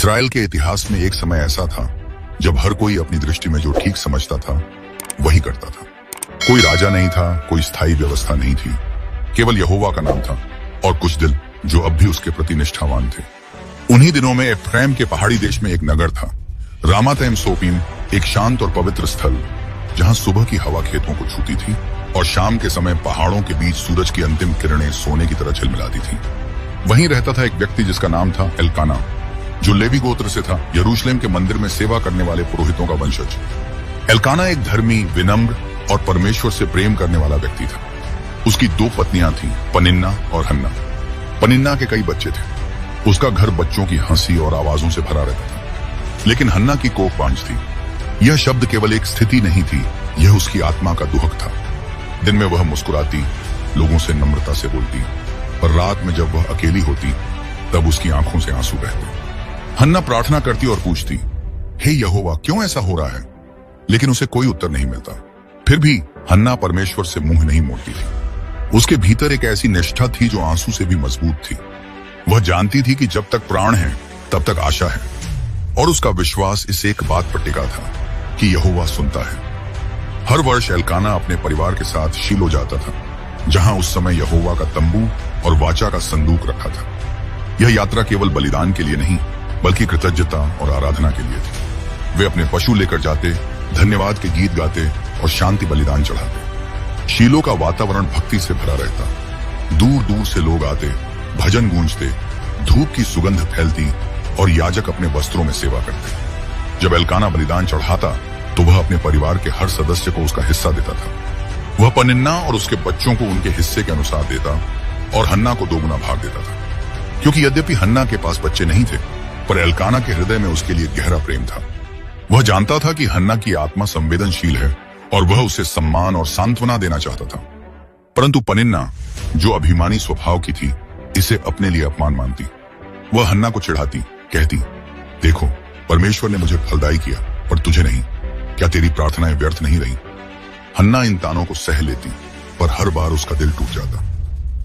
इस्राएल के इतिहास में एक समय ऐसा था जब हर कोई अपनी दृष्टि में जो ठीक समझता था वही करता था। कोई राजा नहीं था, कोई स्थायी व्यवस्था नहीं थी, केवल यहोवा का नाम था और कुछ दिल जो अब भी उसके प्रति निष्ठावान थे। उन्हीं दिनों में एफ्राइम के पहाड़ी देश में एक नगर था, रामातैम सोपीम, एक शांत और पवित्र स्थल जहां सुबह की हवा खेतों को छूती थी और शाम के समय पहाड़ों के बीच सूरज की अंतिम किरणें सोने की तरह झिलमिलाती थी। वहीं रहता था एक व्यक्ति जिसका नाम था एल्काना, जो लेवी गोत्र से था, यरूशलेम के मंदिर में सेवा करने वाले पुरोहितों का वंशज। एल्काना एक धर्मी, विनम्र और परमेश्वर से प्रेम करने वाला व्यक्ति था। उसकी दो पत्नियां थीं, पनिन्ना और हन्ना। पनिन्ना के कई बच्चे थे। उसका घर बच्चों की हंसी और आवाजों से भरा रहता था, लेकिन हन्ना की कोख बांझ थी। यह शब्द केवल एक स्थिति नहीं थी, यह उसकी आत्मा का दुहक था। दिन में वह मुस्कुराती, लोगों से नम्रता से बोलती, पर रात में जब वह अकेली होती तब उसकी आंखों से आंसू बहते। हन्ना प्रार्थना करती और पूछती, हे यहोवा, क्यों ऐसा हो रहा है? लेकिन उसे कोई उत्तर नहीं मिलता। फिर भी हन्ना परमेश्वर से मुंह नहीं मोड़ती थी। उसके भीतर एक ऐसी निष्ठा थी जो आंसू से भी मजबूत थी। वह जानती थी कि जब तक प्राण है तब तक आशा है, और उसका विश्वास इस एक बात पर टिका था कि यहोवा सुनता है। हर वर्ष एल्काना अपने परिवार के साथ शीलो जाता था, जहां उस समय यहोवा का तंबू और वाचा का संदूक रखा था। यह यात्रा केवल बलिदान के लिए नहीं, बल्कि कृतज्ञता और आराधना के लिए थी। वे अपने पशु लेकर जाते, धन्यवाद के गीत गाते और शांति बलिदान चढ़ाते। शीलो का वातावरण भक्ति से भरा रहता। दूर दूर से लोग आते, भजन गूंजते, धूप की सुगंध फैलती और याजक अपने वस्त्रों में सेवा करते। जब एल्काना बलिदान चढ़ाता तो वह अपने परिवार के हर सदस्य को उसका हिस्सा देता था। वह पनिन्ना और उसके बच्चों को उनके हिस्से के अनुसार देता और हन्ना को दोगुना भाग देता था। क्योंकि यद्यपि हन्ना के पास बच्चे नहीं थे, पर एल्काना के हृदय में उसके लिए गहरा प्रेम था। वह जानता था कि हन्ना की आत्मा संवेदनशील है और वह उसे सम्मान और सांत्वना देना चाहता था। परंतु पनिन्ना, जो अभिमानी स्वभाव की थी, इसे अपने लिए अपमान मानती। वह हन्ना को चिढ़ाती, कहती, देखो, परमेश्वर ने मुझे फलदायी किया, पर तुझे नहीं। क्या तेरी प्रार्थनाएं व्यर्थ नहीं रही? हन्ना इन तानों को सह लेती, पर हर बार उसका दिल टूट जाता।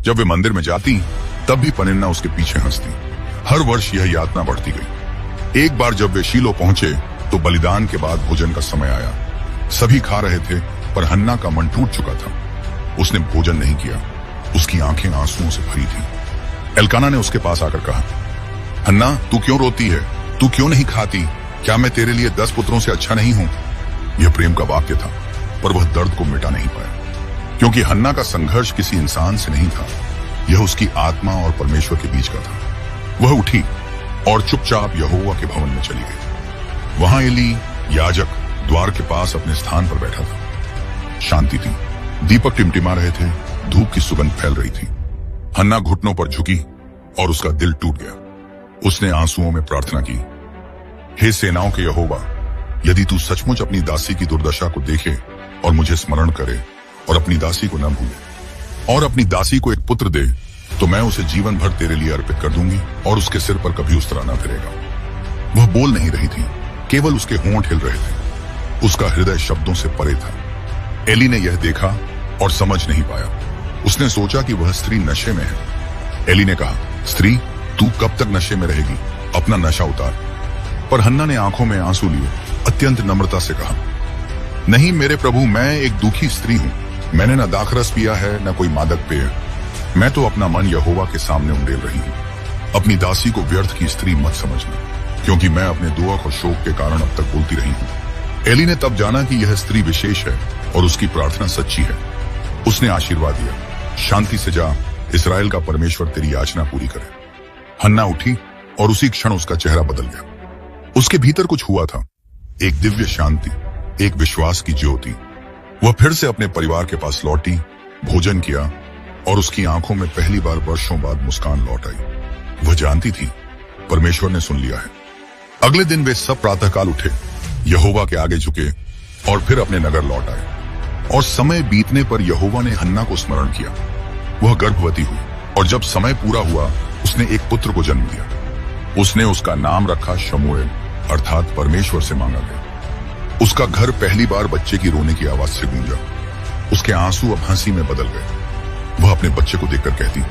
जब वे मंदिर में जाती तब भी पनिन्ना उसके पीछे हंसती। हर वर्ष यह यातना बढ़ती गई। एक बार जब वे शीलो पहुंचे तो बलिदान के बाद भोजन का समय आया। सभी खा रहे थे, पर हन्ना का मन टूट चुका था। उसने भोजन नहीं किया। उसकी आंखें आंसुओं से भरी थी। एल्काना ने उसके पास आकर कहा, हन्ना, तू क्यों रोती है? तू क्यों नहीं खाती? क्या मैं तेरे लिए 10 पुत्रों से अच्छा नहीं हूं? यह प्रेम का वाक्य था, पर वह दर्द को मिटा नहीं पाया, क्योंकि हन्ना का संघर्ष किसी इंसान से नहीं था, यह उसकी आत्मा और परमेश्वर के बीच का था। वह उठी और चुपचाप यहोवा के भवन में चली गई। वहां एली, याजक, द्वार के पास अपने स्थान पर बैठा था। शांति थी, दीपक टिमटिमा रहे थे, धूप की सुगंध फैल रही थी। हन्ना घुटनों पर झुकी और उसका दिल टूट गया। उसने आंसुओं में प्रार्थना की, हे सेनाओं के यहोवा, यदि तू सचमुच अपनी दासी की दुर्दशा को देखे और मुझे स्मरण करे और अपनी दासी को न भूले और अपनी दासी को एक पुत्र दे, तो मैं उसे जीवन भर तेरे लिए अर्पित कर दूंगी और उसके सिर पर कभी उस तरह न फिरेगा। वह बोल नहीं रही थी, केवल उसके होंठ हिल रहे थे। उसका हृदय शब्दों से परे था। एली ने यह देखा और समझ नहीं पाया। उसने सोचा कि वह स्त्री नशे में है। एली ने कहा, स्त्री, तू कब तक नशे में रहेगी? अपना नशा उतार। पर हन्ना ने आंखों में आंसू लिए अत्यंत नम्रता से कहा, नहीं मेरे प्रभु, मैं एक दुखी स्त्री हूं। मैंने न दाखरस पिया है, न कोई मादक पेय। मैं तो अपना मन यहोवा के सामने उंडेल रही हूं। अपनी दासी को व्यर्थ की स्त्री मत समझना, क्योंकि मैं अपने दुख और शोक के कारण अब तक बोलती रही हूं। एली ने तब जाना कि यह स्त्री विशेष है और उसकी प्रार्थना सच्ची है। उसने आशीर्वाद दिया, शांति से जा, इस्राएल का परमेश्वर तेरी याचना पूरी करे। हन्ना उठी और उसी क्षण उसका चेहरा बदल गया। उसके भीतर कुछ हुआ था, एक दिव्य शांति, एक विश्वास की ज्योति। वह फिर से अपने परिवार के पास लौटी, भोजन किया और उसकी आंखों में पहली बार वर्षों बाद मुस्कान लौट आई। वह जानती थी परमेश्वर ने सुन लिया है। अगले दिन वे सब प्रातःकाल उठे, यहोवा के आगे झुके और फिर अपने नगर लौट आए। और समय बीतने पर यहोवा ने हन्ना को स्मरण किया। वह गर्भवती हुई और जब समय पूरा हुआ उसने एक पुत्र को जन्म दिया। उसने उसका नाम रखा शमूएल, अर्थात परमेश्वर से मांगा गया। उसका घर पहली बार बच्चे की रोने की आवाज से गूंजा। उसके आंसू अब हंसी में बदल गए। वह अपने बच्चे को देखकर कहती,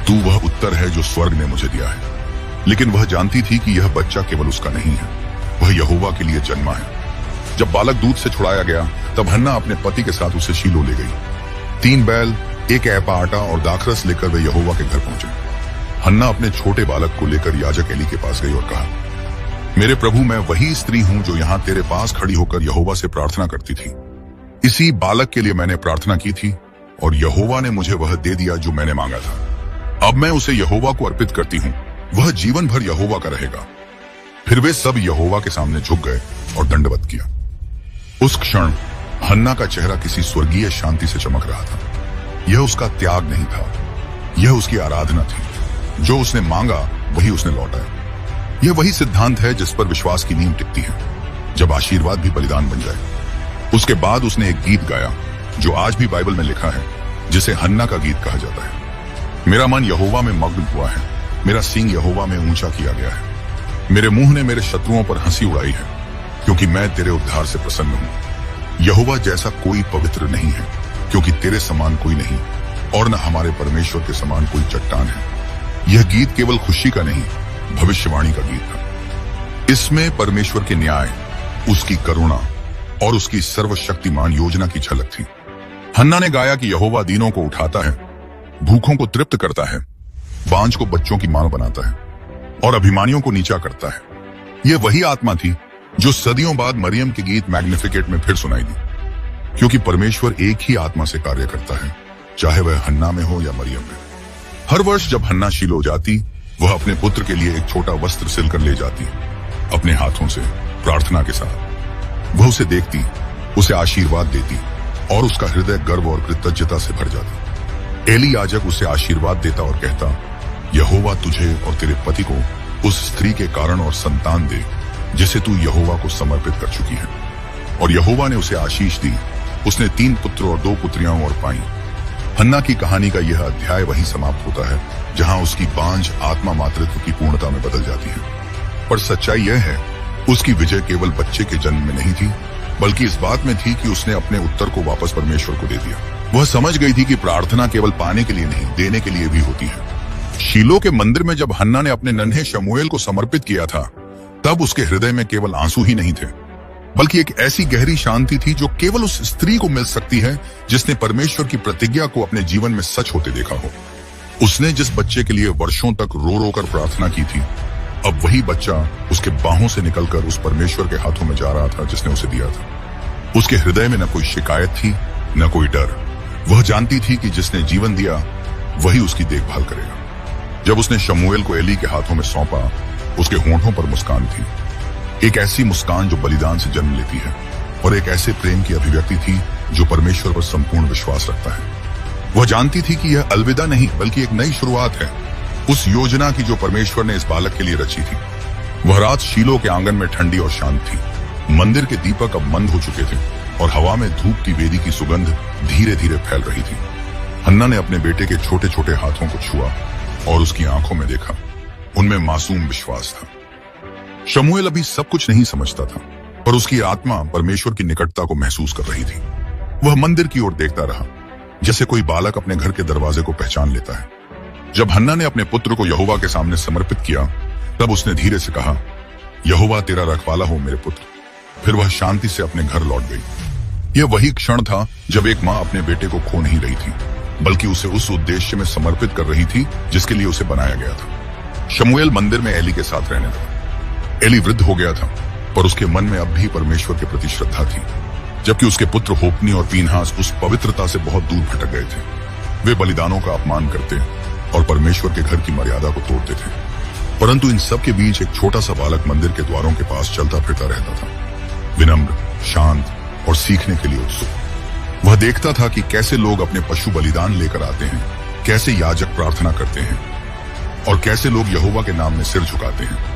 तू वह उत्तर है जो स्वर्ग ने मुझे दिया है। लेकिन वह जानती थी कि यह बच्चा केवल उसका नहीं है, वह यहोवा के लिए जन्मा है। जब बालक दूध से छुड़ाया गया तब हन्ना अपने पति के साथ उसे शीलो ले गई। 3 बैल, 1 एपा आटा और दाखरस लेकर वे यहोवा के घर पहुंचे। हन्ना अपने छोटे बालक को लेकर याजक एली के पास गई और कहा, मेरे प्रभु, मैं वही स्त्री हूं जो यहां तेरे पास खड़ी होकर यहोवा से प्रार्थना करती थी। इसी बालक के लिए मैंने प्रार्थना की थी और यहोवा ने मुझे वह दे दिया जो मैंने मांगा था। अब मैं उसे यहोवा को अर्पित करती हूं, वह जीवन भर यहोवा का रहेगा। फिर वे सब यहोवा के सामने झुक गए और दंडवत किया। उस क्षण हन्ना का चेहरा किसी स्वर्गीय शांति से चमक रहा था। यह उसका त्याग नहीं था, यह उसकी आराधना थी। जो उसने मांगा वही उसने लौटाया। यह वही सिद्धांत है जिस पर विश्वास की नींव टिकती है, जब आशीर्वाद भी बलिदान बन जाए। उसके बाद उसने एक गीत गाया जो आज भी बाइबल में लिखा है, जिसे हन्ना का गीत कहा जाता है। मेरा मन यहोवा में मग्न हुआ है, मेरा सींग यहोवा में ऊंचा किया गया है। मेरे मुंह ने मेरे शत्रुओं पर हंसी उड़ाई है, क्योंकि मैं तेरे उद्धार से प्रसन्न हूं। यहोवा जैसा कोई पवित्र नहीं है, क्योंकि तेरे समान कोई नहीं, और न हमारे परमेश्वर के समान कोई चट्टान है। यह गीत केवल खुशी का नहीं, भविष्यवाणी का गीत था। इसमें परमेश्वर के न्याय, उसकी करुणा और उसकी सर्वशक्तिमान योजना की झलक थी। हन्ना ने गाया कि यहोवा दीनों को उठाता है, भूखों को तृप्त करता है, बांझ को बच्चों की मां बनाता है और अभिमानियों को नीचा करता है। यह वही आत्मा थी जो सदियों बाद मरियम के गीत मैग्निफिकेट में फिर सुनाई दी, क्योंकि परमेश्वर एक ही आत्मा से कार्य करता है, चाहे वह हन्ना में हो या मरियम में। हर वर्ष जब हन्ना शीलो जाती, वह अपने पुत्र के लिए एक छोटा वस्त्र सिलकर ले जाती, अपने हाथों से, प्रार्थना के साथ। वह उसे देखती, उसे आशीर्वाद देती और उसका हृदय गर्व और कृतज्ञता से भर जाता। एली याजक उसे आशीर्वाद देता और कहता, यहोवा तुझे और तेरे पति को उस स्त्री के कारण और संतान दे जिसे तू यहोवा को समर्पित कर चुकी है। और यहोवा ने उसे आशीष दी। उसने 3 पुत्र और 2 पुत्रियां और पाई। हन्ना की कहानी का यह अध्याय वहीं समाप्त होता है जहां उसकी बांझ आत्मा मातृत्व की पूर्णता में बदल जाती है। पर सच्चाई यह है, उसकी विजय केवल बच्चे के जन्म में नहीं थी, बल्कि इस बात में थी कि उसने अपने उत्तर को वापस परमेश्वर को दे दिया। वह समझ गई थी कि प्रार्थना केवल पाने के लिए नहीं, देने के लिए भी होती है। शीलो के मंदिर में जब हन्ना ने अपने नन्हे शमूएल को समर्पित किया था, तब उसके हृदय में केवल आंसू ही नहीं थे, बल्कि एक ऐसी गहरी शांति थी जो केवल उस स्त्री को मिल सकती है जिसने परमेश्वर की प्रतिज्ञा को अपने जीवन में सच होते देखा हो। उसने जिस बच्चे के लिए वर्षों तक रो रो कर प्रार्थना की थी, अब वही बच्चा उसके बाहों से निकलकर उस परमेश्वर के हाथों में जा रहा था जिसने उसे दिया था। उसके हृदय में न कोई शिकायत थी, न कोई डर। वह जानती थी कि जिसने जीवन दिया वही उसकी देखभाल करेगा। जब उसने शमूएल को एली के हाथों में सौंपा, उसके होंठों पर मुस्कान थी, एक ऐसी मुस्कान जो बलिदान से जन्म लेती है, और एक ऐसे प्रेम की अभिव्यक्ति थी जो परमेश्वर पर संपूर्ण विश्वास रखता है। वह जानती थी कि यह अलविदा नहीं बल्कि एक नई शुरुआत है, उस योजना की जो परमेश्वर ने इस बालक के लिए रची थी। वह रात शीलो के आंगन में ठंडी और शांत थी। मंदिर के दीपक अब मंद हो चुके थे और हवा में धूप की वेदी की सुगंध धीरे धीरे फैल रही थी। हन्ना ने अपने बेटे के छोटे छोटे हाथों को छुआ और उसकी आंखों में देखा। उनमें मासूम विश्वास था। शमूएल अभी सब कुछ नहीं समझता था, पर उसकी आत्मा परमेश्वर की निकटता को महसूस कर रही थी। वह मंदिर की ओर देखता रहा, जैसे कोई बालक अपने घर के दरवाजे को पहचान लेता है। जब हन्ना ने अपने पुत्र को यहोवा के सामने समर्पित किया, तब उसने धीरे से कहा, यहोवा तेरा रखवाला हो मेरे पुत्र। फिर वह शांति से अपने घर लौट गई। यह वही क्षण था जब एक माँ अपने बेटे को खो नहीं रही थी, बल्कि उसे उस उद्देश्य में समर्पित कर रही थी जिसके लिए उसे बनाया गया था। शमूएल मंदिर में एली के साथ रहने लगा। एली वृद्ध हो गया था, पर उसके मन में अब भी परमेश्वर के प्रति श्रद्धा थी, जबकि उसके पुत्र होप्नी और पीनहास उस पवित्रता से बहुत दूर भटक गए थे। वे बलिदानों का अपमान करते और परमेश्वर के घर की मर्यादा को तोड़ते थे। परंतु इन सब के बीच एक छोटा सा बालक मंदिर के द्वारों के पास चलता फिरता रहता था, विनम्र, शांत और सीखने के लिए उत्सुक। वह देखता था कि कैसे लोग अपने पशु बलिदान लेकर आते हैं, कैसे याजक प्रार्थना करते हैं और कैसे लोग यहोवा के नाम में सिर झुकाते हैं।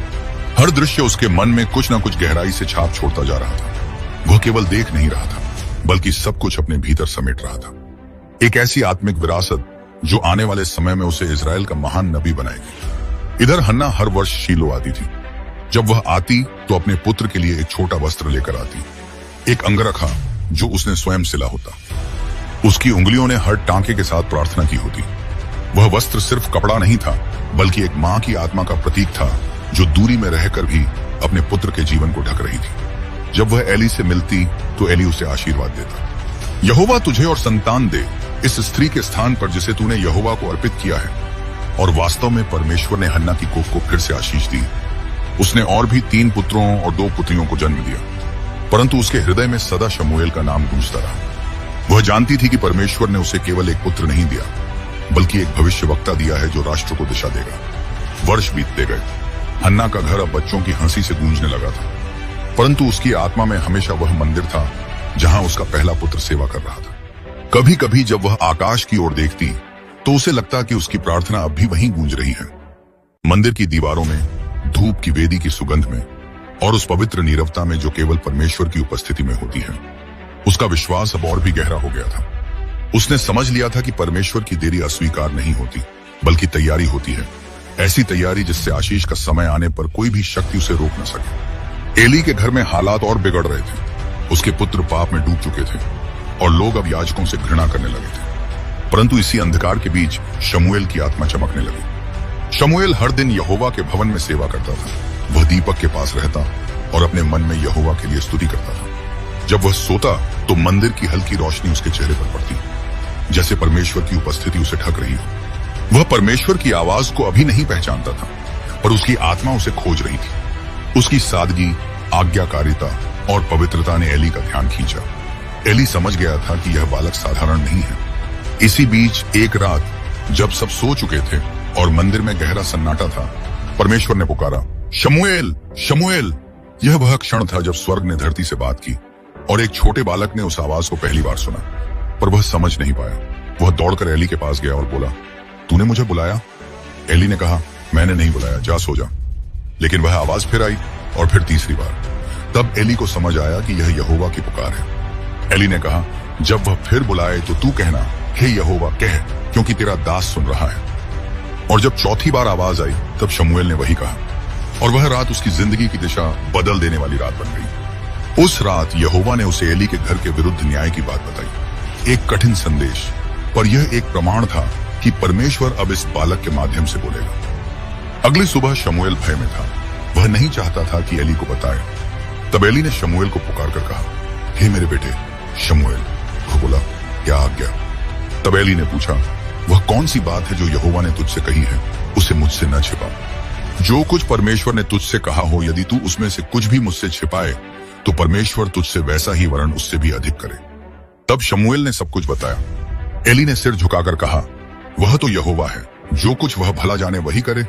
हर दृश्य उसके मन में कुछ न कुछ गहराई से छाप छोड़ता जा रहा था। वह केवल देख नहीं रहा था, बल्कि सब कुछ अपने भीतर समेट रहा था। एक ऐसी आत्मिक विरासत जो आने वाले समय में उसे इजराइल का महान नबी बनाएगी। इधर हन्ना हर वर्ष शीलो आती थी। जब वह आती तो अपने पुत्र के लिए एक छोटा वस्त्र लेकर आती, एक अंगरखा जो उसने स्वयं सिला होता। उसकी उंगलियों ने हर टांके के साथ प्रार्थना की होती। वह वस्त्र सिर्फ कपड़ा नहीं था, बल्कि एक मां की आत्मा का प्रतीक था जो दूरी में रहकर भी अपने पुत्र के जीवन को ढक रही थी। जब वह एली से मिलती तो एली उसे आशीर्वाद देता, यहोवा तुझे और संतान दे इस स्त्री के स्थान पर जिसे तूने यहोवा को अर्पित किया है। और वास्तव में परमेश्वर ने हन्ना की कोख को फिर से आशीष दी। उसने और भी 3 पुत्रों और 2 पुत्रियों को जन्म दिया, परंतु उसके हृदय में सदा शमूएल का नाम गूंजता रहा। वह जानती थी कि परमेश्वर ने उसे केवल एक पुत्र नहीं दिया, बल्कि एक भविष्यवक्ता दिया है जो राष्ट्र को दिशा देगा। वर्ष बीतते गए, हन्ना का घर अब बच्चों की हंसी से गूंजने लगा था, परंतु उसकी आत्मा में हमेशा वह मंदिर था जहां उसका पहला पुत्र सेवा कर रहा था। कभी कभी जब वह आकाश की ओर देखती तो उसे लगता कि उसकी प्रार्थना अब भी वहीं गूंज रही है, मंदिर की दीवारों में, धूप की वेदी की सुगंध में और उस पवित्र नीरवता में जो केवल परमेश्वर की उपस्थिति में होती है। उसका विश्वास अब और भी गहरा हो गया था। उसने समझ लिया था कि परमेश्वर की देरी अस्वीकार नहीं होती, बल्कि तैयारी होती है, ऐसी तैयारी जिससे आशीष का समय आने पर कोई भी शक्ति उसे रोक न सके। एली के घर में हालात और बिगड़ रहे थे। उसके पुत्र पाप में डूब चुके थे और लोग अब याजकों से घृणा करने लगे थे। परंतु इसी अंधकार के बीच शमूएल की आत्मा चमकने लगी। शमूएल हर दिन यहोवा के भवन में सेवा करता था। वह दीपक के पास रहता और अपने मन में यहोवा के लिए स्तुति करता था। जब वह सोता तो मंदिर की हल्की रोशनी उसके चेहरे पर पड़ती, जैसे परमेश्वर की उपस्थिति उसे ढक रही हो। वह परमेश्वर की आवाज को अभी नहीं पहचानता था, पर उसकी आत्मा उसे खोज रही थी। उसकी सादगी, आज्ञाकारिता और पवित्रता ने एली का ध्यान खींचा। एली समझ गया था कि यह बालक साधारण नहीं है। इसी बीच एक रात जब सब सो चुके थे और मंदिर में गहरा सन्नाटा था, परमेश्वर ने पुकारा, शमूएल, शमूएल। यह वह क्षण था जब स्वर्ग ने धरती से बात की और एक छोटे बालक ने उस आवाज को पहली बार सुना, पर वह समझ नहीं पाया। वह दौड़कर एली के पास गया और बोला, तूने मुझे बुलाया? एली ने कहा, मैंने नहीं बुलाया, जा सो जा। लेकिन वह आवाज फिर आई और फिर तीसरी बार। तब एली को समझ आया कि यह यहोवा की पुकार है। एली ने कहा, जब वह फिर बुलाए तो तू कहना, हे यहोवा कह, क्योंकि तेरा दास सुन रहा है। और जब चौथी बार आवाज आई तब शमूएल ने वही कहा, और वह रात उसकी जिंदगी की दिशा बदल देने वाली रात बन गई। उस रात यहोवा ने उसे एली के घर के विरुद्ध न्याय की बात बताई, एक कठिन संदेश, पर यह एक प्रमाण था कि परमेश्वर अब इस बालक के माध्यम से बोलेगा। अगली सुबह शमूएल भय में था। वह नहीं चाहता था कि एली को बताए। तब एली ने शमूएल को पुकार कर कहा, हे मेरे बेटे शमूएल। वह बोला, क्या आज्ञा? तब एली ने पूछा, वह कौन सी बात है जो यहोवा ने तुझसे कही है, उसे मुझसे न छिपा। जो कुछ परमेश्वर ने तुझसे कहा हो, यदि तू उसमें से कुछ भी मुझसे छिपाए तो परमेश्वर तुझसे वैसा ही वरन उससे भी अधिक करे। तब शमूएल ने सब कुछ बताया। एली ने सिर झुकाकर कहा, वह तो यहोवा है, जो कुछ वह भला जाने वही करे।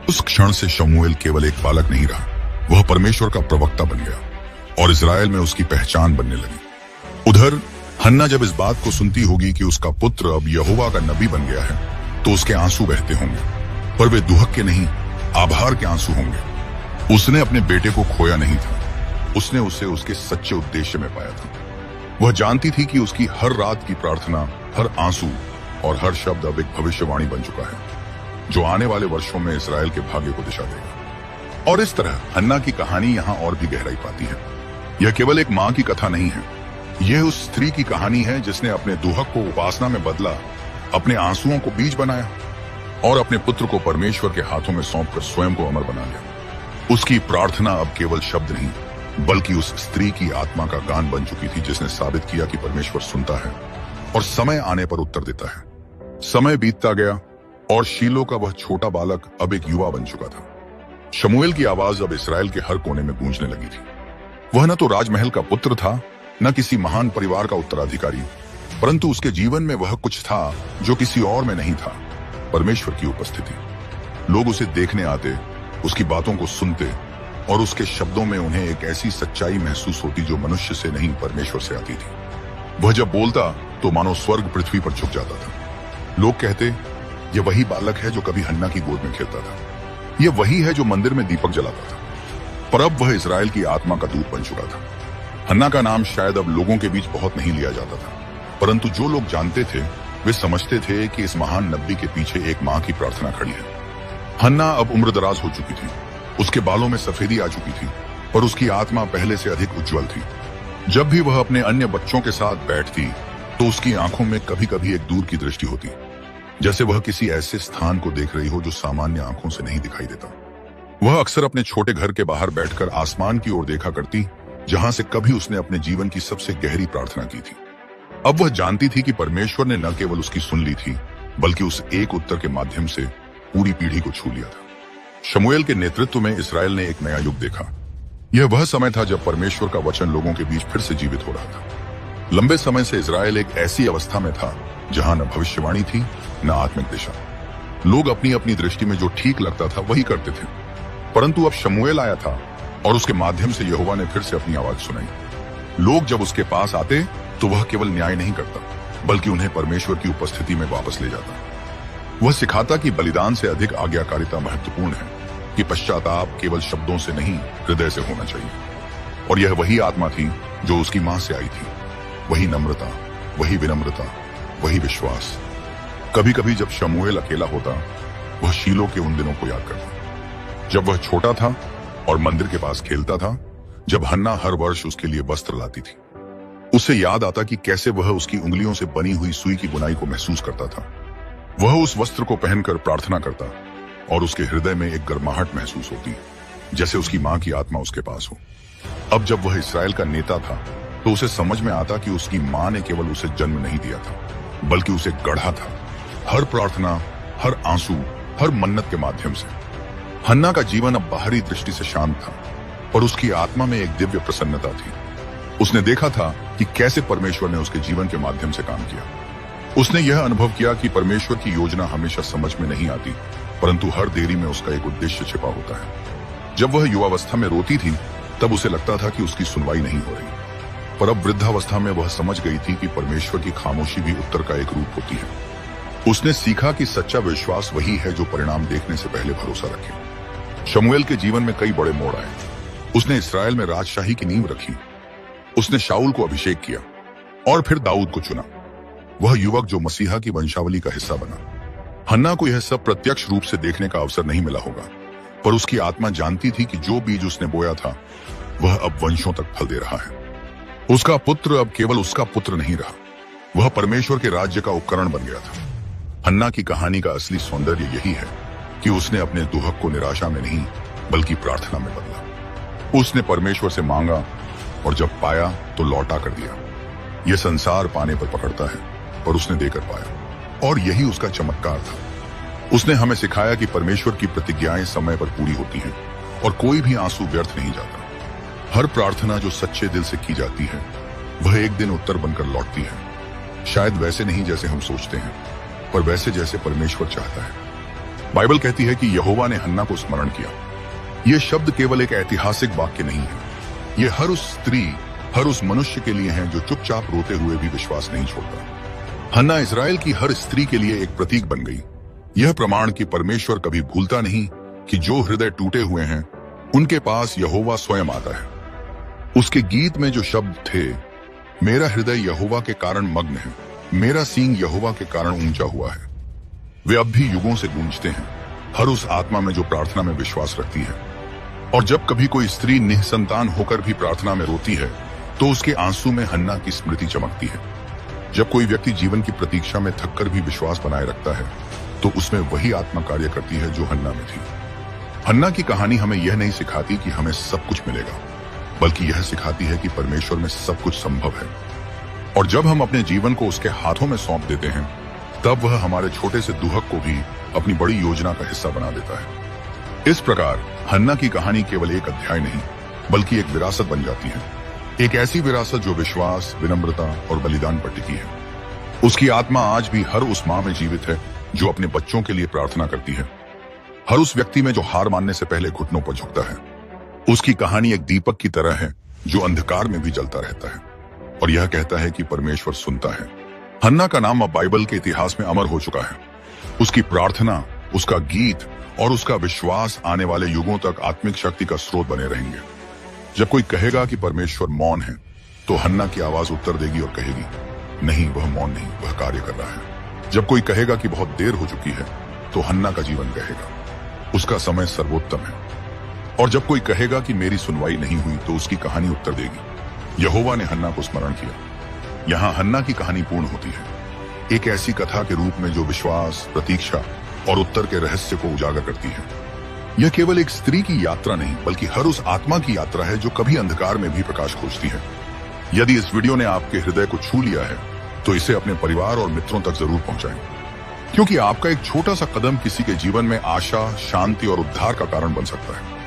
उस क्षण से शमूएल केवल एक बालक नहीं रहा, वह परमेश्वर का प्रवक्ता बन गया और इस्राएल में उसकी पहचान बनने लगी। उधर हन्ना जब इस बात को सुनती होगी कि उसका पुत्र अब यहोवा का नबी बन गया है, तो उसके आंसू बहते होंगे, पर वे दुहक के नहीं, आभार के आंसू होंगे। उसने अपने बेटे को खोया नहीं था, उसने उसे उसके सच्चे उद्देश्य में पाया था। वह जानती थी कि उसकी हर रात की प्रार्थना, हर आंसू और हर शब्द अब एक भविष्यवाणी बन चुका है, जो आने वाले वर्षों में इस्राएल के भाग्य को दिशा देगा। और इस तरह हन्ना की कहानी यहाँ और भी गहराई पाती है। यह केवल एक माँ की कथा नहीं है, यह उस स्त्री की कहानी है जिसने अपने दुहक को उपासना में बदला, अपने आंसुओं को बीज बनाया और अपने पुत्र को परमेश्वर के हाथों में सौंपकर स्वयं को अमर बना लिया। उसकी प्रार्थना अब केवल शब्द नहीं, बल्कि उस स्त्री की आत्मा का गान बन चुकी थी, जिसने साबित किया कि परमेश्वर सुनता है और समय आने पर उत्तर देता है। समय बीतता गया और शीलो का वह छोटा बालक अब एक युवा बन चुका था। शमूएल की आवाज अब इस्राएल के हर कोने में गूंजने लगी थी। वह न तो राजमहल का पुत्र था, न किसी महान परिवार का उत्तराधिकारी, परंतु उसके जीवन में वह कुछ था जो किसी और में नहीं था, परमेश्वर की उपस्थिति। लोग उसे देखने आते, उसकी बातों को सुनते और उसके शब्दों में उन्हें एक ऐसी सच्चाई महसूस होती जो मनुष्य से नहीं, परमेश्वर से आती थी। वह जब बोलता तो मानो स्वर्ग पृथ्वी पर झुक जाता था। लोग कहते, यह वही बालक है जो कभी हन्ना की गोद में खेलता था, यह वही है जो मंदिर में दीपक जलाता था। पर अब वह इस्राएल की आत्मा का दूत बन चुका था। हन्ना का नाम शायद अब लोगों के बीच बहुत नहीं लिया जाता था, परंतु जो लोग जानते थे वे समझते थे कि इस महान नबी के पीछे एक माँ की प्रार्थना खड़ी है। हन्ना अब उम्रदराज हो चुकी थी, उसके बालों में सफेदी आ चुकी थी, पर उसकी आत्मा पहले से अधिक उज्जवल थी। जब भी वह अपने अन्य बच्चों के साथ बैठती तो उसकी आंखों में कभी कभी एक दूर की दृष्टि होती, जैसे वह किसी ऐसे स्थान को देख रही हो जो सामान्य आंखों से नहीं दिखाई देता। वह अक्सर अपने छोटे घर के बाहर बैठकर आसमान की ओर देखा करती, जहां से कभी उसने अपने जीवन की सबसे गहरी प्रार्थना की थी। अब वह जानती थी कि परमेश्वर ने न केवल उसकी सुन ली थी, बल्कि उस एक उत्तर के माध्यम से पूरी पीढ़ी को छू लिया था। शमूएल के नेतृत्व में इसराइल ने एक नया युग देखा। यह वह समय था जब परमेश्वर का वचन लोगों के बीच फिर से जीवित हो रहा था। लंबे समय से इसराइल एक ऐसी अवस्था में था जहां न भविष्यवाणी थी, न आत्मिक दिशा। लोग अपनी अपनी दृष्टि में जो ठीक लगता था वही करते थे। परंतु अब शमूएल आया था और उसके माध्यम से यहोवा ने फिर से अपनी आवाज सुनाई। लोग जब उसके पास आते तो वह केवल न्याय नहीं करता, बल्कि उन्हें परमेश्वर की उपस्थिति में वापस ले जाता। वह सिखाता कि बलिदान से अधिक आज्ञाकारिता महत्वपूर्ण है, कि पश्चाताप केवल शब्दों से नहीं, हृदय से होना चाहिए। और यह वही आत्मा थी जो उसकी मां से आई थी। वही नम्रता, वही विनम्रता, वही विश्वास। कभी कभी जब शमूएल अकेला होता, वह शीलो के उन दिनों को याद करता, जब वह छोटा था और मंदिर के पास खेलता था, जब हन्ना हर वर्ष उसके लिए वस्त्र लाती थी। उसे याद आता कि कैसे वह उसकी उंगलियों से बनी हुई सुई की बुनाई को महसूस करता था। वह उस वस्त्र को पहनकर प्रार्थना करता और उसके हृदय में एक गर्माहट महसूस होती, जैसे उसकी मां की आत्मा उसके पास हो। अब जब वह इसराइल का नेता था, तो उसे समझ में आता कि उसकी मां ने केवल उसे जन्म नहीं दिया था, बल्कि उसे गढ़ा था, हर प्रार्थना, हर आंसू, हर मन्नत के माध्यम से। हन्ना का जीवन अब बाहरी दृष्टि से शांत था, पर उसकी आत्मा में एक दिव्य प्रसन्नता थी। उसने देखा था कि कैसे परमेश्वर ने उसके जीवन के माध्यम से काम किया। उसने यह अनुभव किया कि परमेश्वर की योजना हमेशा समझ में नहीं आती, परंतु हर देरी में उसका एक उद्देश्य छिपा होता है। जब वह युवावस्था में रोती थी, तब उसे लगता था कि उसकी सुनवाई नहीं हो रही, पर अब वृद्धावस्था में वह समझ गई थी कि परमेश्वर की खामोशी भी उत्तर का एक रूप होती है। उसने सीखा कि सच्चा विश्वास वही है जो परिणाम देखने से पहले भरोसा रखे। शमूएल के जीवन में कई बड़े मोड़ आए। उसने इसराइल में राजशाही की नींव रखी। उसने शाऊल को अभिषेक किया और फिर दाऊद को चुना, वह युवक जो मसीहा की वंशावली का हिस्सा बना। हन्ना को यह सब प्रत्यक्ष रूप से देखने का अवसर नहीं मिला होगा, पर उसकी आत्मा जानती थी कि जो बीज उसने बोया था, वह अब वंशों तक फल दे रहा है। उसका पुत्र अब केवल उसका पुत्र नहीं रहा, वह परमेश्वर के राज्य का उपकरण बन गया था। हन्ना की कहानी का असली सौंदर्य यही है कि उसने अपने दुहक को निराशा में नहीं, बल्कि प्रार्थना में बदला। उसने परमेश्वर से मांगा और जब पाया तो लौटा कर दिया। यह संसार पाने पर पकड़ता है, पर उसने देकर पाया, और यही उसका चमत्कार था। उसने हमें सिखाया कि परमेश्वर की प्रतिज्ञाएं समय पर पूरी होती हैं और कोई भी आंसू व्यर्थ नहीं जाता। हर प्रार्थना जो सच्चे दिल से की जाती है, वह एक दिन उत्तर बनकर लौटती है। शायद वैसे नहीं जैसे हम सोचते हैं, पर वैसे जैसे परमेश्वर चाहता है। बाइबल कहती है कि यहोवा ने हन्ना को स्मरण किया। यह शब्द केवल एक ऐतिहासिक वाक्य नहीं है, यह हर उस स्त्री, हर उस मनुष्य के लिए है जो चुपचाप रोते हुए भी विश्वास नहीं छोड़ता। हन्ना इजराइल की हर स्त्री के लिए एक प्रतीक बन गई। यह प्रमाण कि परमेश्वर कभी भूलता नहीं कि जो हृदय टूटे हुए हैं, उनके पास यहोवा स्वयं आता है। उसके गीत में जो शब्द थे, मेरा हृदय यहोवा के कारण मग्न है, मेरा सींग यहोवा के कारण ऊंचा हुआ है, वे अब भी युगों से गूंजते हैं हर उस आत्मा में जो प्रार्थना में विश्वास रखती है। और जब कभी कोई स्त्री निःसंतान होकर भी प्रार्थना में रोती है, तो उसके आंसू में हन्ना की स्मृति चमकती है। जब कोई व्यक्ति जीवन की प्रतीक्षा में थककर भी विश्वास बनाए रखता है, तो उसमें वही आत्मा कार्य करती है जो हन्ना में थी। हन्ना की कहानी हमें यह नहीं सिखाती कि हमें सब कुछ मिलेगा, बल्कि यह सिखाती है कि परमेश्वर में सब कुछ संभव है। और जब हम अपने जीवन को उसके हाथों में सौंप देते हैं, तब वह हमारे छोटे से दुहक को भी अपनी बड़ी योजना का हिस्सा बना देता है। इस प्रकार हन्ना की कहानी केवल एक अध्याय नहीं, बल्कि एक विरासत बन जाती है। एक ऐसी विरासत जो विश्वास, विनम्रता और बलिदान पर टिकी है। उसकी आत्मा आज भी हर उस मां में जीवित है जो अपने बच्चों के लिए प्रार्थना करती है, हर उस व्यक्ति में जो हार मानने से पहले घुटनों पर झुकता है। उसकी कहानी एक दीपक की तरह है जो अंधकार में भी जलता रहता है और यह कहता है कि परमेश्वर सुनता है। हन्ना का नाम अब बाइबल के इतिहास में अमर हो चुका है। उसकी प्रार्थना, उसका गीत और उसका विश्वास आने वाले युगों तक आत्मिक शक्ति का स्रोत बने रहेंगे। जब कोई कहेगा कि परमेश्वर मौन है, तो हन्ना की आवाज उत्तर देगी और कहेगी, नहीं, वह मौन नहीं, वह कार्य कर रहा है। जब कोई कहेगा कि बहुत देर हो चुकी है, तो हन्ना का जीवन कहेगा, उसका समय सर्वोत्तम है। और जब कोई कहेगा कि मेरी सुनवाई नहीं हुई, तो उसकी कहानी उत्तर देगी, यहोवा ने हन्ना को स्मरण किया। यहाँ हन्ना की कहानी पूर्ण होती है। एक ऐसी कथा के रूप में जो विश्वास, प्रतीक्षा और उत्तर के रहस्य को उजागर करती है। यह केवल एक स्त्री की यात्रा नहीं, बल्कि हर उस आत्मा की यात्रा है जो कभी अंधकार में भी प्रकाश खोजती है। यदि इस वीडियो ने आपके हृदय को छू लिया है तो इसे अपने परिवार और मित्रों तक जरूर पहुंचाएं, क्योंकि आपका एक छोटा सा कदम किसी के जीवन में आशा, शांति और उद्धार का कारण बन सकता है।